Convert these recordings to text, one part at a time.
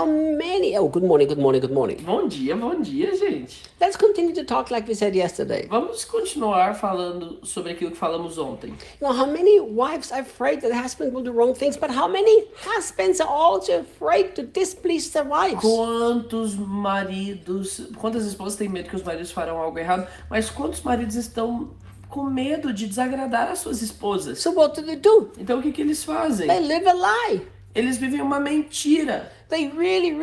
how many... Oh, good morning, good morning, good morning. Bom dia, gente. Let's continue to talk like we said yesterday. Vamos continuar falando sobre aquilo que falamos ontem. You know, how many wives are afraid that the husband will do wrong things, but how many husbands are also afraid to displease their wives? Quantas esposas têm medo que os maridos farão algo errado, mas quantos maridos estão com medo de desagradar as suas esposas? So what do? Então o que eles fazem? They live a lie. Eles vivem uma mentira. They really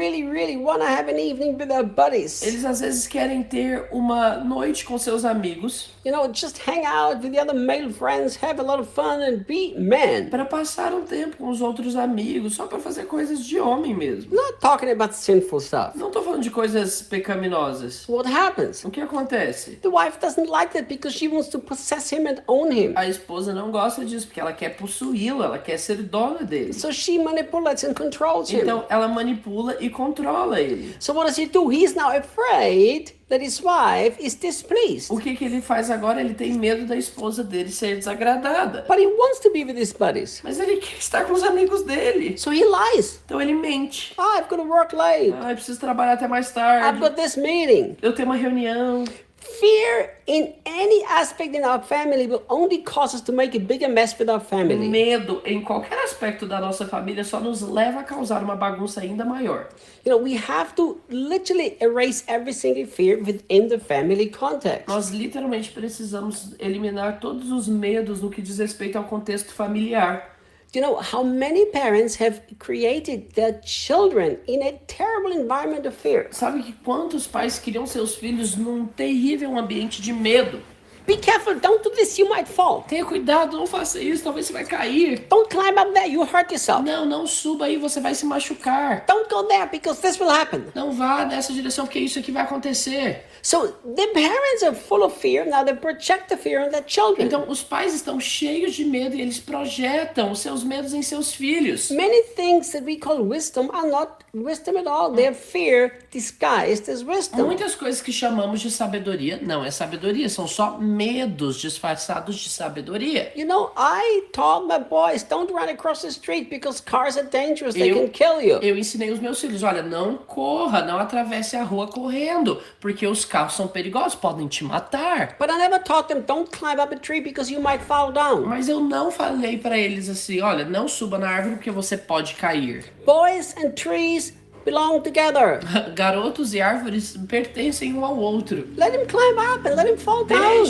want to have an evening with their buddies. Eles às vezes querem ter uma noite com seus amigos. You know, just hang out with the other male friends, have a lot of fun and be men. Para passar um tempo com os outros amigos, só para fazer coisas de homem mesmo. Not talking about sinful stuff. Não tô falando de coisas pecaminosas. What happens? O que acontece? The wife doesn't like that because she wants to possess him and own him. A esposa não gosta disso porque ela quer possuí-lo, ela quer ser dona dele. So she manipulates and controls him. Então ela manipula e controla ele. So what does he do? He's now afraid that his wife is displeased. O que ele faz agora? Ele tem medo da esposa dele ser desagradada. But he wants to be with his buddies. Mas ele quer estar com os amigos dele. So he lies. Então ele mente. Oh, I've got to work late. Eu preciso trabalhar até mais I've tarde. got this meeting. Eu tenho uma reunião. Fear in any aspect in our family will only cause us to make a bigger mess with our family. Medo em qualquer aspecto da nossa família só nos leva a causar uma bagunça ainda maior. You know, we have to literally erase every single fear within the family context. Nós literalmente precisamos eliminar todos os medos no que diz respeito ao contexto familiar. You know, how many parents have created their children in a terrible environment of fear? Sabe que quantos pais criam seus filhos num terrível ambiente de medo? Be careful, don't do this, you might fall. Tenha cuidado, não faça isso, talvez você vai cair. Don't climb up there, you hurt yourself. Não suba aí, você vai se machucar. Don't go there because this will happen. Não vá nessa direção porque isso aqui vai acontecer. So the parents are full of fear, now they project the fear on their children. Então os pais estão cheios de medo e eles projetam os seus medos em seus filhos. Many things that we call wisdom are not wisdom at all. They're fear disguised as wisdom. Muitas coisas que chamamos de sabedoria não é sabedoria, são só medos disfarçados de sabedoria. You know, I taught my boys, don't run across the street because cars are dangerous, they can kill you. Eu ensinei os meus filhos, olha, não corra, não atravesse a rua correndo, porque os carros são perigosos, podem te matar. But I never taught them, don't climb up a tree because you might fall down. Mas eu não falei para eles assim, olha, não suba na árvore porque você pode cair. Boys and trees belong together. Garotos e árvores pertencem um ao outro. Let him climb up and let him fall down.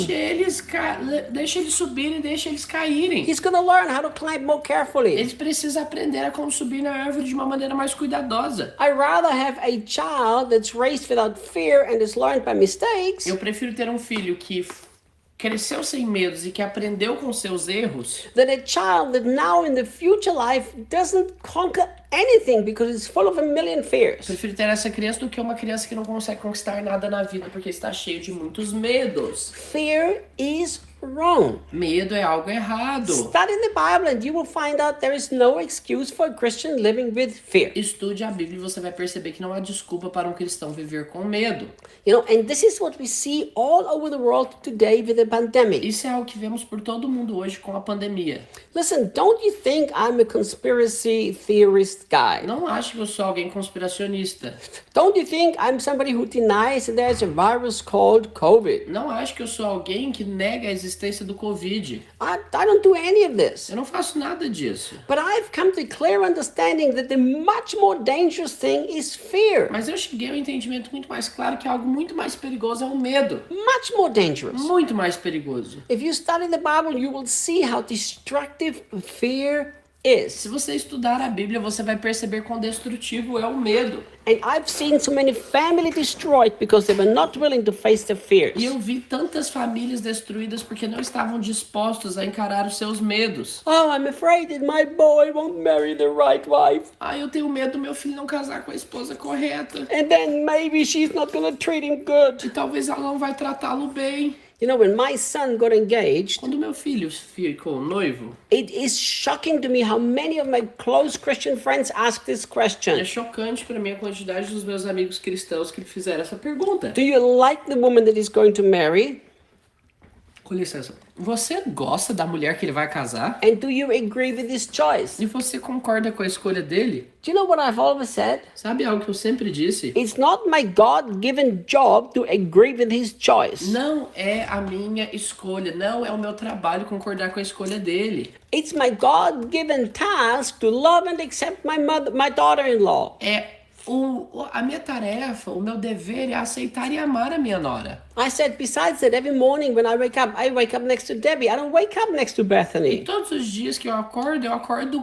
Deixa eles subirem e deixa eles caírem. He's gonna learn how to climb more carefully. Eles precisam aprender a como subir na árvore de uma maneira mais cuidadosa. I rather have a child that's raised without fear and is learned by mistakes. Eu prefiro ter um filho que cresceu sem medos e que aprendeu com seus erros, than a child that now in the future life doesn't conquer anything because it's full of a million fears. Prefiro ter essa criança do que uma criança que não consegue conquistar nada na vida porque está cheio de muitos medos. Fear is wrong. Medo é algo errado. Study the Bible and you will find out there is no excuse for a Christian living with fear. Estude a Bíblia e você vai perceber que não há desculpa para um cristão viver com medo. You know, and this is what we see all over the world today with the pandemic. Isso é algo que vemos por todo mundo hoje com a pandemia. Listen, don't you think I'm a conspiracy theorist guy? Não acho que eu sou alguém conspiracionista. Don't you think I'm somebody who denies that there's a virus called COVID? Não acho que eu sou alguém que nega a existência do Covid. I don't do any of this. Eu não faço nada disso. But I've come to a clear understanding that the much more dangerous thing is fear. Mas eu cheguei ao entendimento muito mais claro que algo muito mais perigoso é o medo. Much more dangerous. Muito mais perigoso. If you study the Bible, you will see how destructive fear is. Se você estudar a Bíblia, você vai perceber quão destrutivo é o medo. And I've seen so many families destroyed because they were not willing to face their fears. E eu vi tantas famílias destruídas porque não estavam dispostos a encarar os seus medos. Oh, I'm afraid that my boy won't marry the right wife. Eu tenho medo do meu filho não casar com a esposa correta. And then maybe she's not going to treat him good. E talvez ela não vai tratá-lo bem. You know, when my son got engaged, quando meu filho ficou noivo, it is shocking to me how many of my close Christian friends ask this question. É chocante para mim a quantidade dos meus amigos cristãos que fizeram essa pergunta. Do you like the woman that he's going to marry? Com licença. Você gosta da mulher que ele vai casar? And do you agree with his choice? E você concorda com a escolha dele? Do you know what I've always said? Sabe algo que eu sempre disse? It's not my God-given job to agree with his choice. Não é a minha escolha, não é o meu trabalho concordar com a escolha dele. It's my God-given task to love and accept my daughter-in-law. A minha tarefa, o meu dever é aceitar e amar a minha nora. I said, besides that, every morning when I wake up next to Debbie. I don't wake up next to E Bethany. todos os dias que eu acordo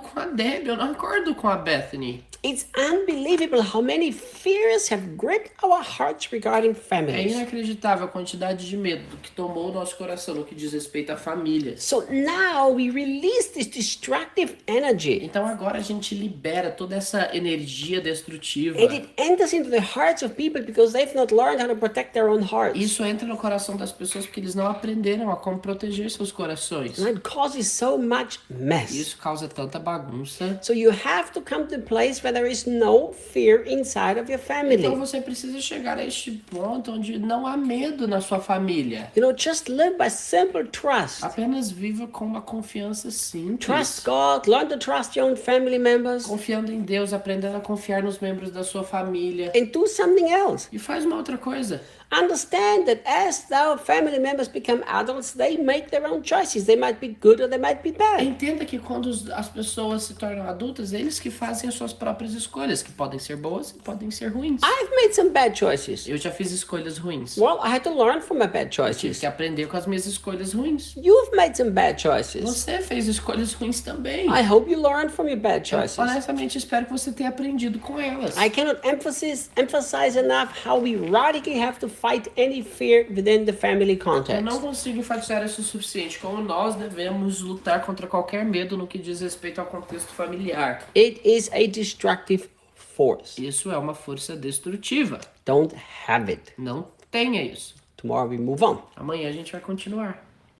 com a Debbie, eu não acordo com a Bethany. It's unbelievable how many fears have gripped our hearts regarding É families. inacreditável a quantidade de medo que tomou o nosso coração no que diz respeito a famílias. So now we release this destructive energy. Então agora a gente libera toda essa energia destrutiva. And it enters into the hearts of people because they've not learned how to protect their own hearts. Isso entra no coração das pessoas porque eles não aprenderam a como proteger seus corações. And it causes so much mess. Isso causa tanta bagunça. So you have to come to a place where there is no fear inside of your family. Então você precisa chegar a este ponto onde não há medo na sua família. You know, just live by simple trust. Apenas viva com uma confiança simples. Trust God, learn to trust your own family members, Confiando em Deus, aprendendo a confiar nos membros da sua família. and do something else. E faz uma outra coisa. Understand that as our family members become adults, they make their own choices. They might be good or they might be bad. Entenda que quando as pessoas se tornam adultas, eles que fazem as suas próprias escolhas, que podem ser boas e podem ser ruins. I've made some bad choices. Eu já fiz escolhas ruins. Well, I had to learn from my bad Tive choices. que aprender com as minhas escolhas ruins. You've made some bad choices. Você fez escolhas ruins também. I hope you learned from your bad choices. Honestamente, espero que você tenha aprendido com elas. I cannot emphasize enough how we radically have to fight any fear within the family Eu context. não consigo enfatizar isso o suficiente, como nós devemos lutar contra qualquer medo no que diz respeito ao contexto familiar. It is a destructive force. Isso é uma força destrutiva. Don't have it. Não tenha isso. Tomorrow we move on. Amanhã a gente vai continuar.